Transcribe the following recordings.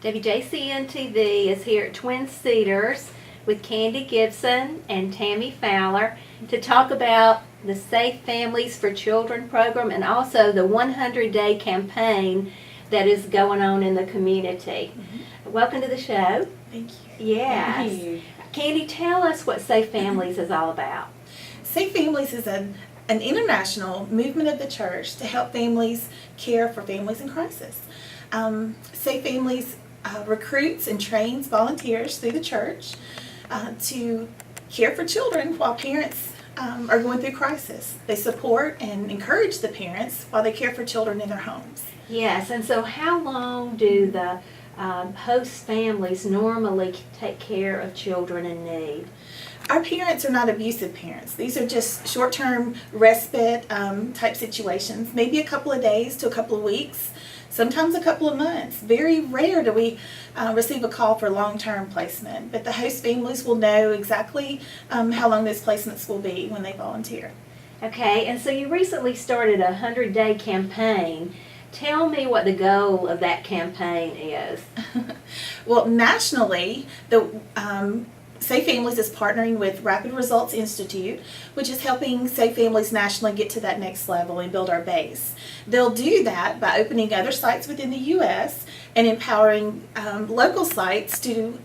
WJCN TV is here at Twin Cedars with Candy Gibson and Tammy Fowler to talk about the Safe Families for Children program and also the 100-day campaign that is going on in the community. Welcome to the show. Thank you. Yes. Thank you. Candy, tell us what Safe Families is all about. Safe Families is an international movement of the church to help families care for families in crisis. Safe Families recruits and trains volunteers through the church to care for children while parents are going through crisis. They support and encourage the parents while they care for children in their homes. Yes, and so how long do the host families normally take care of children in need? Our parents are not abusive parents. These are just short-term respite type situations, maybe a couple of days to a couple of weeks, sometimes a couple of months. Very rare do we receive a call for long-term placement, but the host families will know exactly how long those placements will be when they volunteer. Okay, and so you recently started a 100-day campaign. Tell me what the goal of that campaign is. Well, nationally, the Safe Families is partnering with Rapid Results Institute, which is helping Safe Families nationally get to that next level and build our base. They'll do that by opening other sites within the U.S. and empowering local sites to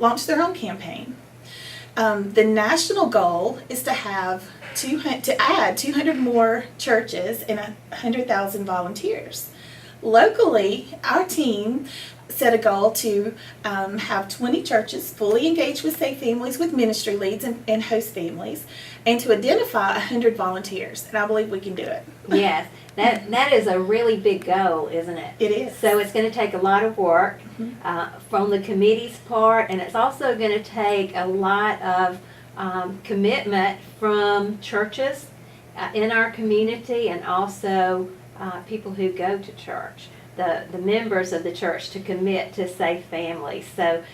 launch their own campaign. The national goal is to add 200 more churches and 100,000 volunteers. Locally, our team set a goal to have 20 churches fully engaged with Safe Families with ministry leads and host families, and to identify 100 volunteers, and I believe we can do it. Yes, that is a really big goal, isn't it? It is. So it's going to take a lot of work from the committee's part, and it's also going to take a lot of commitment from churches in our community and also people who go to church. The members of the church to commit to Safe Families. So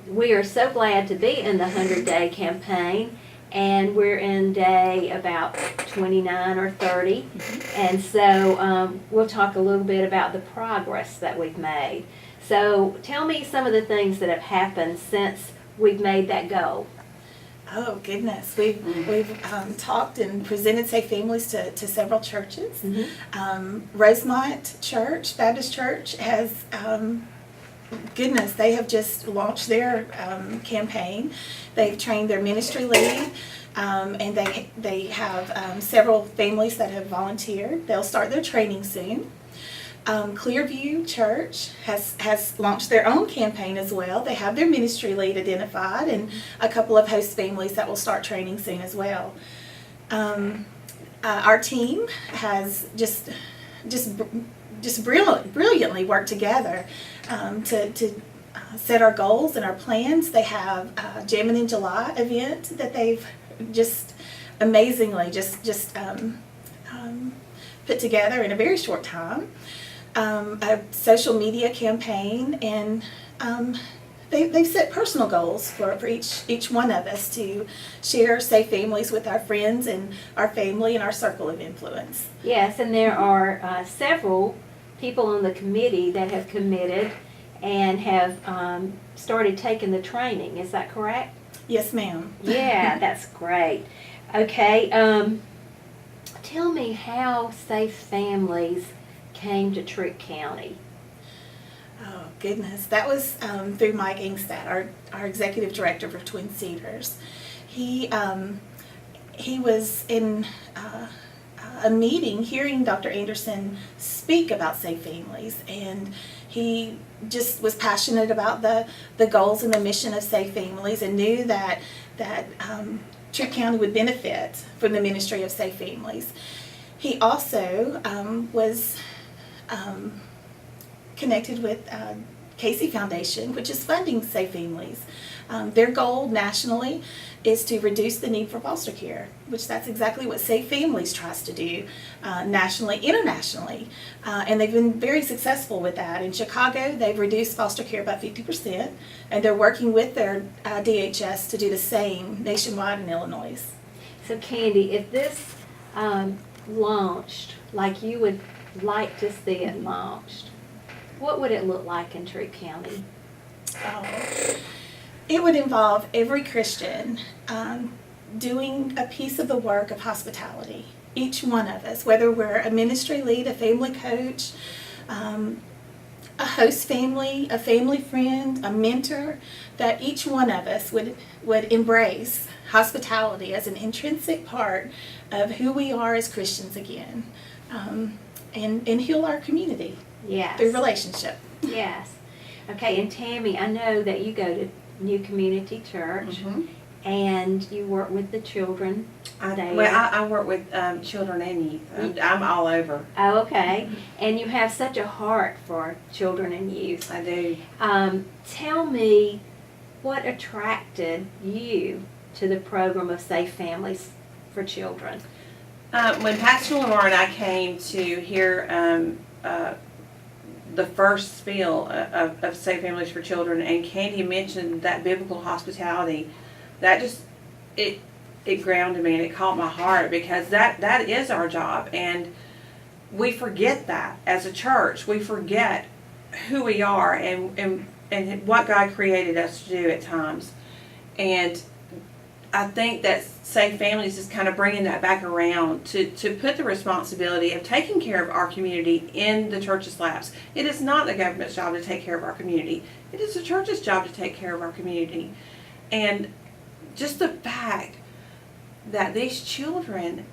we are so glad to be in the 100-day campaign, and we're in day about 29 or 30. And so we'll talk a little bit about the progress that we've made. So tell me some of the things that have happened since we've made that goal. Oh goodness, we've talked and presented Safe Families to several churches. Rosemont Church, Baptist Church has, they have just launched their campaign. They've trained their ministry lead, and they have several families that have volunteered. They'll start their training soon. Clearview Church has launched their own campaign as well. They have their ministry lead identified and a couple of host families that will start training soon as well. Our team has just brilliantly worked together to set our goals and our plans. They have a Jammin' in July event that they've just amazingly put together in a very short time. A social media campaign, and they've set personal goals for each one of us to share Safe Families with our friends and our family and our circle of influence. Yes, and there are several people on the committee that have committed and have started taking the training. Is that correct? Yes, ma'am. Yeah, that's great. Okay, tell me how Safe Families came to Trick County. Oh goodness, that was through Mike Ingstad, our executive director for Twin Cedars. He was in a meeting hearing Dr. Anderson speak about Safe Families, and he just was passionate about the goals and the mission of Safe Families, and knew that Trick County would benefit from the ministry of Safe Families. He also was connected with Casey Foundation, which is funding Safe Families. Their goal nationally is to reduce the need for foster care, which that's exactly what Safe Families tries to do nationally, internationally. And they've been very successful with that. In Chicago, they've reduced foster care by 50%, and they're working with their DHS to do the same nationwide in Illinois. So Candy, if this launched like you would like to see it launched, What would it look like in Troup County? Oh. It would involve every Christian doing a piece of the work of hospitality. Each one of us, whether we're a ministry lead, a family coach, a host family, a family friend, a mentor, that each one of us would embrace hospitality as an intrinsic part of who we are as Christians again, and heal our community Yes. through relationship. Yes. Okay, and Tammy, I know that you go to New Community Church and you work with the children there. I work with children and youth. I'm all over. Oh, okay. And you have such a heart for children and youth. I do. Tell me what attracted you to the program of Safe Families for Children. When Pastor Lamar and I came to hear the first spiel of Safe Families for Children, and Candy mentioned that biblical hospitality, that just, it grounded me and it caught my heart, because that is our job. And we forget that as a church. We forget who we are and what God created us to do at times. And I think that Safe Families is kind of bringing that back around to put the responsibility of taking care of our community in the church's laps. It is not the government's job to take care of our community. It is the church's job to take care of our community. And just the fact that these children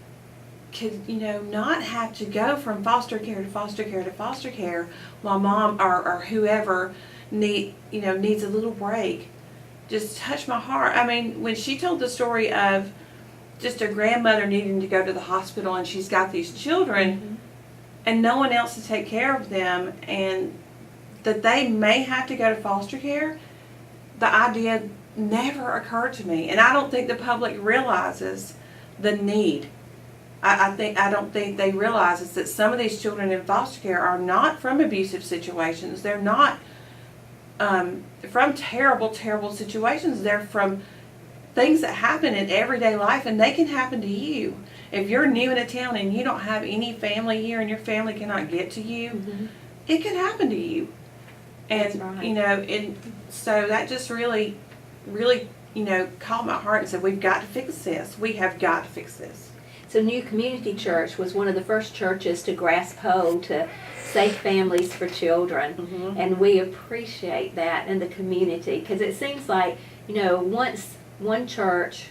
could, not have to go from foster care to foster care to foster care while mom or whoever needs a little break, just touched my heart. I mean, when she told the story of just a grandmother needing to go to the hospital and she's got these children and no one else to take care of them, and that they may have to go to foster care, the idea never occurred to me. And I don't think the public realizes the need. I don't think they realize that some of these children in foster care are not from abusive situations. They're not from terrible, terrible situations. They're from things that happen in everyday life, and they can happen to you. If you're new in a town and you don't have any family here and your family cannot get to you, it can happen to you. And, That's right. And so that just really, really, caught my heart and said, we've got to fix this. We have got to fix this. So New Community Church was one of the first churches to grasp hold to Safe Families for Children. And we appreciate that in the community, because it seems like, once one church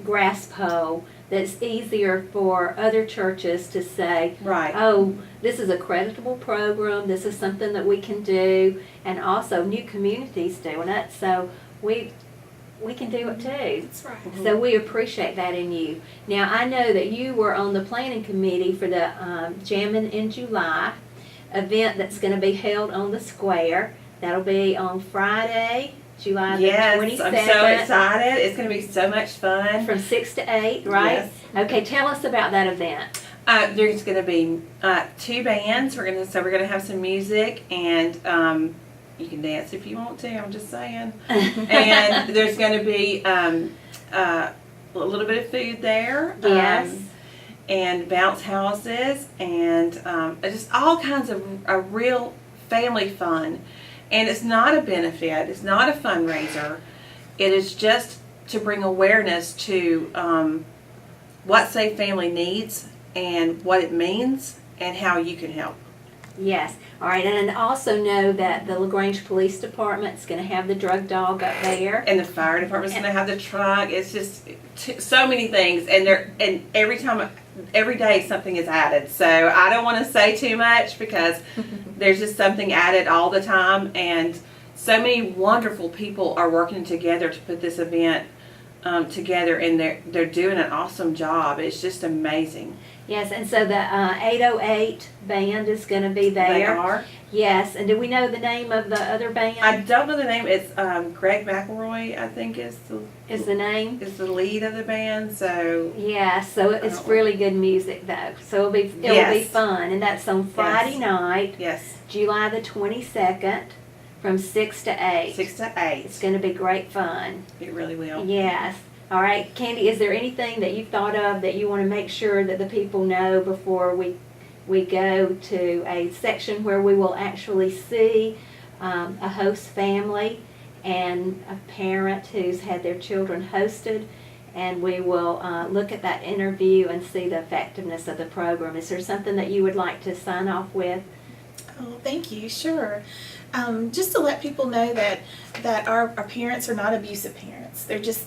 grasps hold, that's easier for other churches to say, Right. oh, this is a creditable program, this is something that we can do, and also New Community's doing it, so we can do it too. That's right. So we appreciate that in you. Now, I know that you were on the planning committee for the Jammin' in July event that's going to be held on the square. That'll be on Friday, July the 27th. Yes, I'm so excited. It's going to be so much fun. From 6 to 8, right? Yes. Okay, tell us about that event. There's going to be 2 bands. We're going to have some music, and you can dance if you want to. I'm just saying. And there's going to be a little bit of food there. Yes. And bounce houses, and just all kinds of real family fun. And it's not a benefit. It's not a fundraiser. It is just to bring awareness to what Safe Family needs and what it means and how you can help. Yes. All right, and also know that the LaGrange Police Department is going to have the drug dog up there. And the fire department's going to have the truck. It's just so many things, and every day something is added. So I don't want to say too much, because there's just something added all the time, and so many wonderful people are working together to put this event together, and they're doing an awesome job. It's just amazing. Yes, and so the 808 band is going to be there. They are. Yes, and do we know the name of the other band? I don't know the name. It's Greg McElroy, I think, is the name? the lead of the band. So Yeah, so it's really good music though. So it'll be Yes. fun, and that's on Friday night, yes, July the 22nd, from 6 to 8. 6 to 8. It's going to be great fun. It really will. Yes. All right, Candy, is there anything that you've thought of that you want to make sure that the people know before we we go to a section where we will actually see a host family and a parent who's had their children hosted, and we will look at that interview and see the effectiveness of the program. Is there something that you would like to sign off with? Oh, thank you. Sure. Just to let people know that our parents are not abusive parents. They're just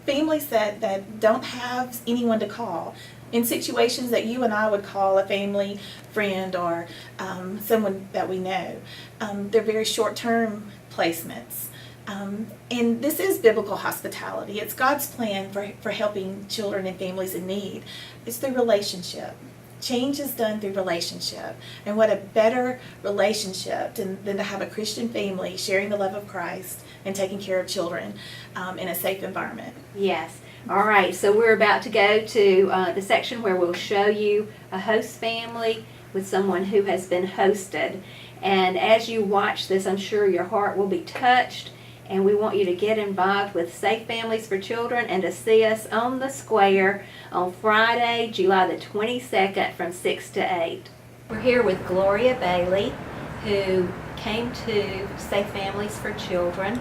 families that don't have anyone to call in situations that you and I would call a family friend or someone that we know. They're very short-term placements. And this is biblical hospitality. It's God's plan for helping children and families in need. It's through relationship. Change is done through relationship. And what a better relationship than to have a Christian family sharing the love of Christ and taking care of children in a safe environment. Yes. All right, so we're about to go to the section where we'll show you a host family with someone who has been hosted. And as you watch this, I'm sure your heart will be touched, and we want you to get involved with Safe Families for Children and to see us on the square on Friday, July the 22nd from 6 to 8. We're here with Gloria Bailey, who came to Safe Families for Children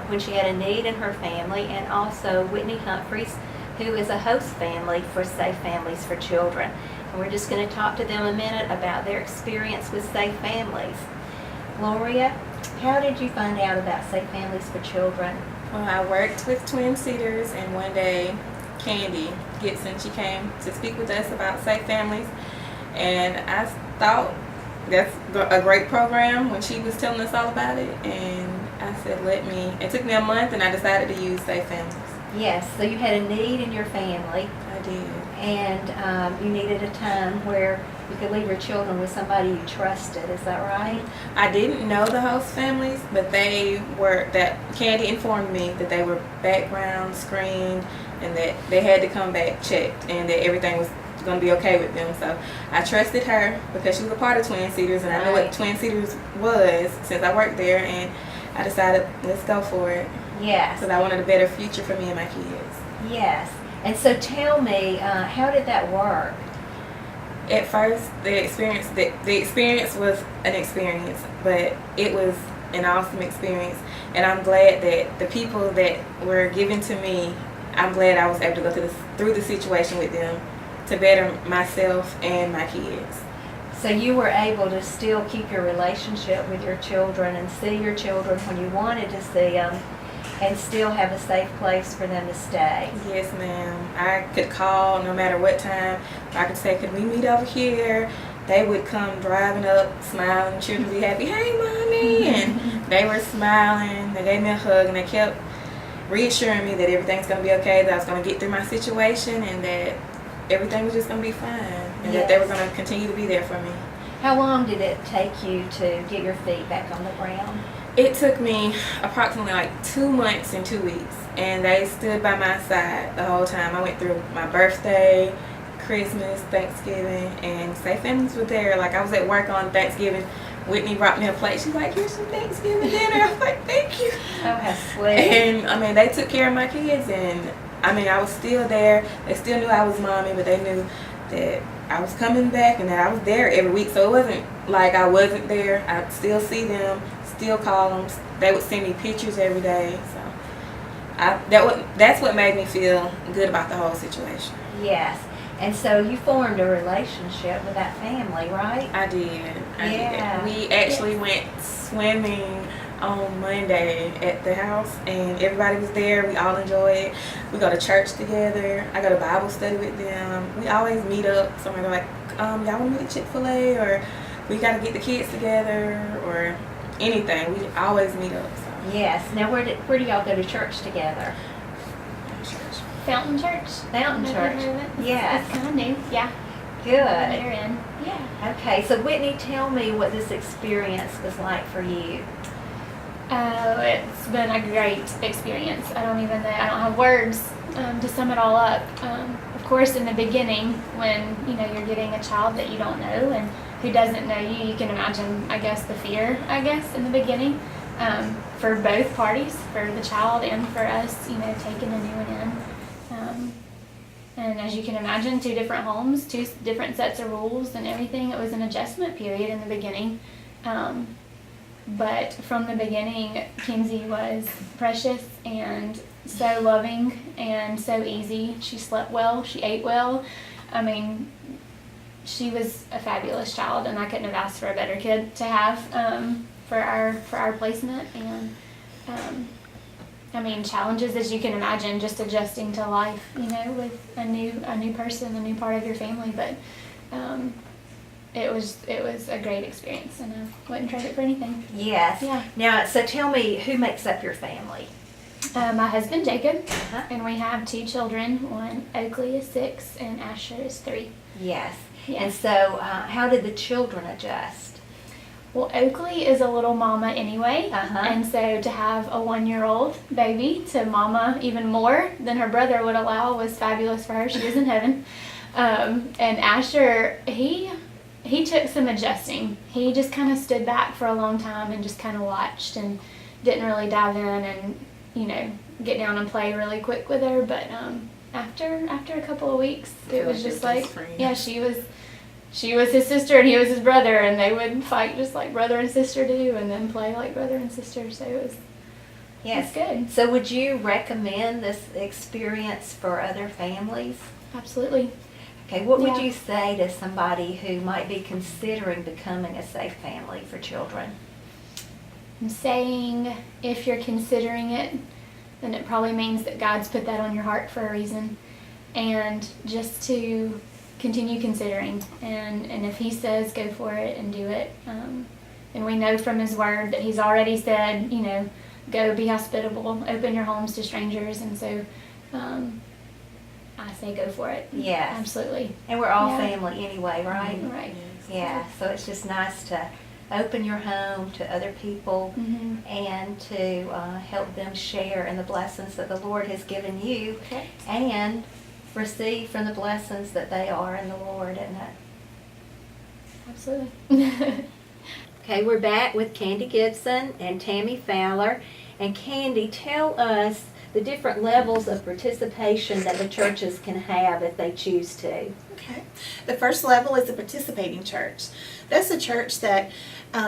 when she had a need in her family, and also Whitney Humphreys, who is a host family for Safe Families for Children. And we're just going to talk to them a minute about their experience with Safe Families. Gloria, how did you find out about Safe Families for Children? Well, I worked with Twin Cedars, and one day Candy Gibson, she came to speak with us about Safe Families, and I thought that's a great program when she was telling us all about it, and I said, it took me a month, and I decided to use Safe Families. Yes, so you had a need in your family, I did. and you needed a time where you could leave your children with somebody you trusted. Is that right? I didn't know the host families, but Candy informed me that they were background screened and that they had to come back checked and that everything was going to be okay with them. So I trusted her because she was a part of Twin Cedars, and I knew what Twin Cedars was since I worked there, and I decided, let's go for it. Yes. Because I wanted a better future for me and my kids. Yes. And so tell me, how did that work? At first, the experience was an experience, but it was an awesome experience, and I'm glad that the people that were given to me, I'm glad I was able to go through the situation with them to better myself and my kids. So you were able to still keep your relationship with your children and see your children when you wanted to see them, and still have a safe place for them to stay. Yes, ma'am. I could call no matter what time. I could say, could we meet over here? They would come driving up, smiling, children would be happy, hey, Mommy, and they were smiling. They gave me a hug, and they kept reassuring me that everything's going to be okay, that I was going to get through my situation, and that everything was just going to be fine, and that they were going to continue to be there for me. How long did it take you to get your feet back on the ground? It took me approximately like 2 months and 2 weeks, and they stood by my side the whole time. I went through my birthday, Christmas, Thanksgiving, and Safe Families were there. Like, I was at work on Thanksgiving. Whitney brought me a plate. She's like, here's some Thanksgiving dinner. I was like, thank you. Oh, how sweet. And, they took care of my kids, and, I was still there. They still knew I was Mommy, but they knew that I was coming back and that I was there every week. So it wasn't like I wasn't there. I'd still see them, still call them. They would send me pictures every day. So that's what made me feel good about the whole situation. Yes. And so you formed a relationship with that family, right? I did. Yeah. We actually went swimming on Monday at the house, and everybody was there. We all enjoyed it. We go to church together. I go to Bible study with them. We always meet up. Somewhere like, y'all want to meet at Chick-fil-A, or we got to get the kids together, or anything. We always meet up. So. Yes. Now, where do y'all go to church together? Fountain Church. Fountain Church. Yes. It's kind of new. Yeah. Good. They're in. Yeah. Okay. So, Whitney, tell me what this experience was like for you. Oh, it's been a great experience. I don't have words to sum it all up. Of course, in the beginning, when you're getting a child that you don't know and who doesn't know you can imagine, I guess, the fear. In the beginning, for both parties, for the child and for us, taking a new one in. And as you can imagine, 2 different homes, 2 different sets of rules and everything. It was an adjustment period in the beginning. But from the beginning, Kinsey was precious and so loving and so easy. She slept well, she ate well. I mean, she was a fabulous child, and I couldn't have asked for a better kid to have for our placement. And I mean, challenges as you can imagine, just adjusting to life, with a new person, a new part of your family. But it was a great experience, and I wouldn't trade it for anything. Yes. Yeah. Now, so tell me, who makes up your family? My husband Jacob, Uh-huh. and we have 2 children. One, Oakley, is 6, and Asher is 3. Yes. Yeah. And so, how did the children adjust? Well, Oakley is a little mama anyway, Uh-huh. and so to have a 1-year-old baby to mama even more than her brother would allow was fabulous for her. She was in heaven. And Asher, he took some adjusting. He just kind of stood back for a long time and just kind of watched and didn't really dive in and get down and play really quick with her. But after a couple of weeks, it was just like, yeah, she was his sister and he was his brother, and they would fight just like brother and sister do, and then play like brother and sister. So it was Yes. good. So, would you recommend this experience for other families? Absolutely. Okay, what would Yeah. you say to somebody who might be considering becoming a safe family for children? I'm saying if you're considering it, then it probably means that God's put that on your heart for a reason. And just to continue considering. And if He says go for it and do it. And we know from His Word that He's already said, go be hospitable, open your homes to strangers. And so I say go for it. Yes. Absolutely. And we're all Yeah. family anyway, right? Right. Yeah, so it's just nice to open your home to other people Mm-hmm. and to help them share in the blessings that the Lord has given you Okay. and receive from the blessings that they are in the Lord. And Absolutely. okay, we're back with Candy Gibson and Tammy Fowler. And Candy, tell us the different levels of participation that the churches can have if they choose to. Okay. The first level is a participating church. That's a church that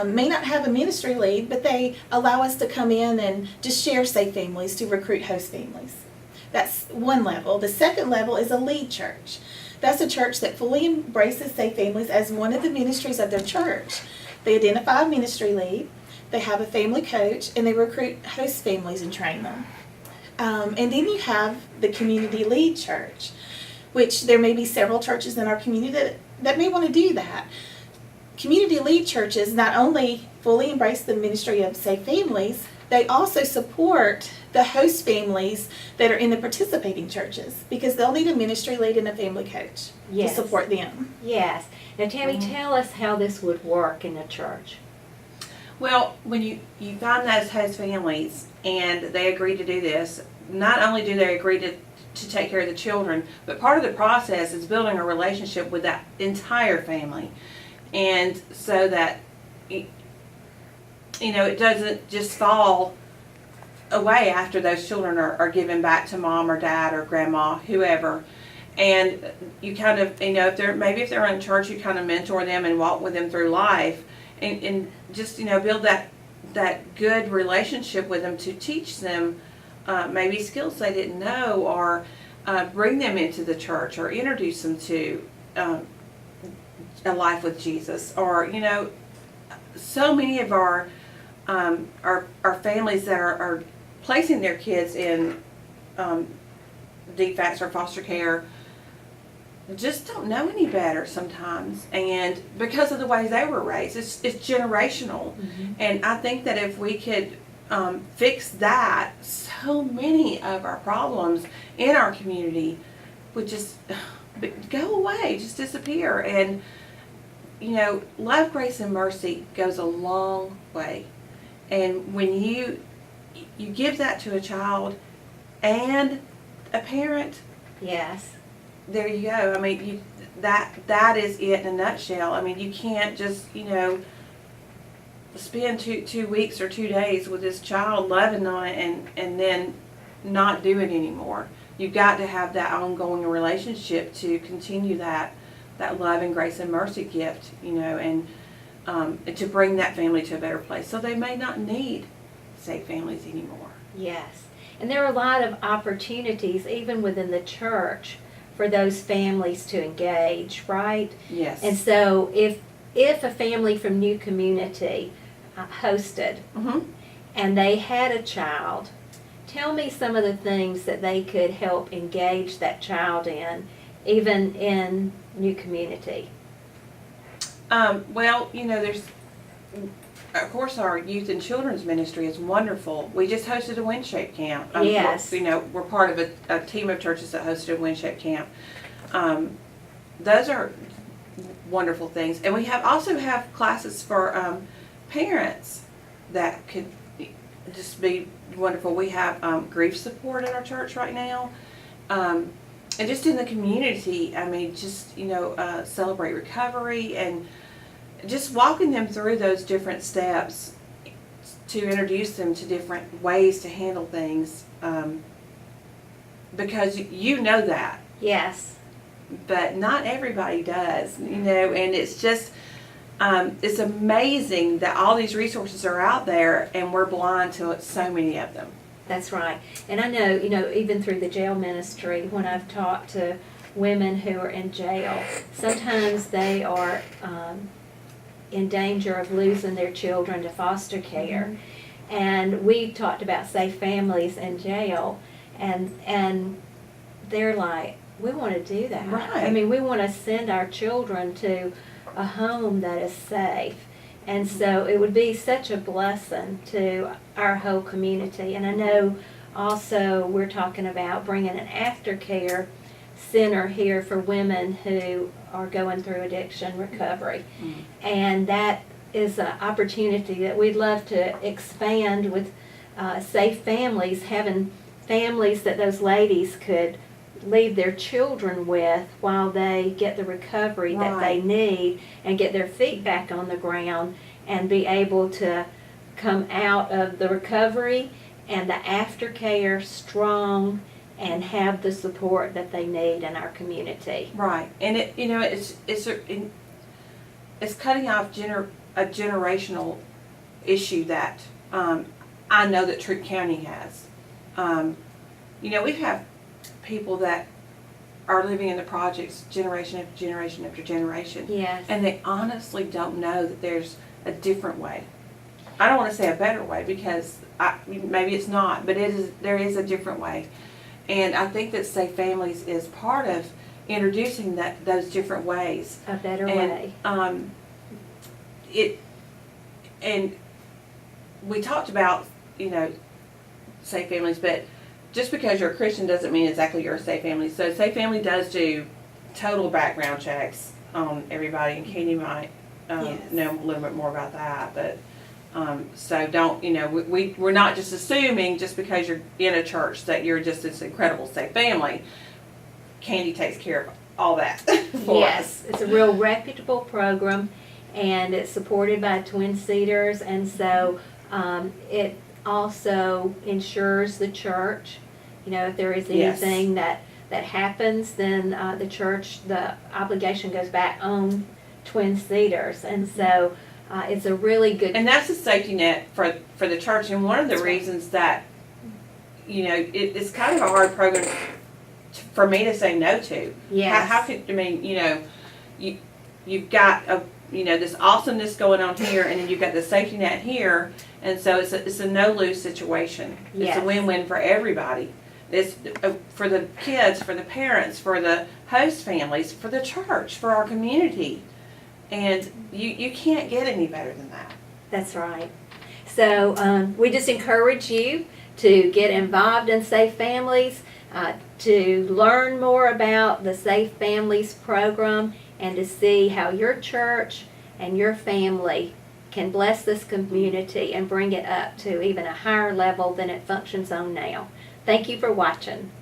may not have a ministry lead, but they allow us to come in and just share safe families to recruit host families. That's one level. The second level is a lead church. That's a church that fully embraces safe families as one of the ministries of their church. They identify a ministry lead, they have a family coach, and they recruit host families and train them. And then you have the community lead church, which there may be several churches in our community that may want to do that. Community lead churches not only fully embrace the ministry of safe families, they also support the host families that are in the participating churches, because they'll need a ministry lead and a family coach Yes. to support them. Yes. Now, Tammy, tell us how this would work in the church. Well, when you find those host families and they agree to do this, not only do they agree to take care of the children, but part of the process is building a relationship with that entire family. And so that, it doesn't just fall away after those children are given back to mom or dad or grandma, whoever. And you kind of, if they're in church, you kind of mentor them and walk with them through life and just, build that good relationship with them to teach them maybe skills they didn't know, or bring them into the church, or introduce them to a life with Jesus. Or, so many of our families that are placing their kids in DFACS or foster care just don't know any better sometimes, and because of the way they were raised, it's generational. And I think that if we could fix that, so many of our problems in our community would just go away, just disappear. And love, grace, and mercy goes a long way. And when you give that to a child and a parent, Yes. there you go. I mean, that is it in a nutshell. I mean, you can't just, spend two weeks or 2 days with this child loving on it and then not do it anymore. you've got to have that ongoing relationship to continue that love and grace and mercy gift, and to bring that family to a better place. So they may not need safe families anymore. Yes. And there are a lot of opportunities, even within the church, for those families to engage, right? Yes. And so if a family from New Community hosted Mhm. and they had a child, tell me some of the things that they could help engage that child in, even in New Community. Well, there's, of course, our youth and children's ministry is wonderful. We just hosted a Windshape camp. Yes. We're part of a team of churches that hosted a Windshape camp. Those are wonderful things. And we also have classes for parents that could just be wonderful. We have grief support at our church right now. And just in the community, celebrate recovery and just walking them through those different steps to introduce them to different ways to handle things, because you know that, Yes. but not everybody does, and it's just, it's amazing that all these resources are out there and we're blind to so many of them. That's right. And I know, even through the jail ministry, when I've talked to women who are in jail, sometimes they are in danger of losing their children to foster care. And we talked about safe families in jail, and they're like, we want to do that. Right. I mean, we want to send our children to a home that is safe. And so it would be such a blessing to our whole community. And I know also we're talking about bringing an aftercare center here for women who are going through addiction recovery. And that is an opportunity that we'd love to expand with safe families, having families that those ladies could leave their children with while they get the recovery that they Right. need and get their feet back on the ground and be able to come out of the recovery and the aftercare strong and have the support that they need in our community. Right, and it's cutting off a generational issue that I know that Troup County has. We have people that are living in the projects generation after generation after generation, Yes. and they honestly don't know that there's a different way. I don't want to say a better way because maybe it's not, but there is a different way. And I think that Safe Families is part of introducing those different ways. A better way. And we talked about, Safe Families, but just because you're a Christian doesn't mean exactly you're a Safe Family. So Safe Family does do total background checks on everybody, and Katie might Yes. know a little bit more about that, but so don't, we're not just assuming just because you're in a church that you're just this incredible safe family. Candy takes care of all that for us. Yes, it's a real reputable program, and it's supported by Twin Cedars, and so it also ensures the church, if there is Yes. anything that happens, then the obligation goes back on Twin Cedars, and so it's a really good. And that's a safety net for the church, and one of the reasons that, it's kind of a hard program for me to say no to. Yes. How could, you've got this awesomeness going on here, and then you've got the safety net here, and so it's a no-lose situation. It's Yes. a win-win for everybody. It's for the kids, for the parents, for the host families, for the church, for our community. And you can't get any better than that. That's right. So we just encourage you to get involved in Safe Families, to learn more about the Safe Families program, and to see how your church and your family can bless this community and bring it up to even a higher level than it functions on now. Thank you for watching.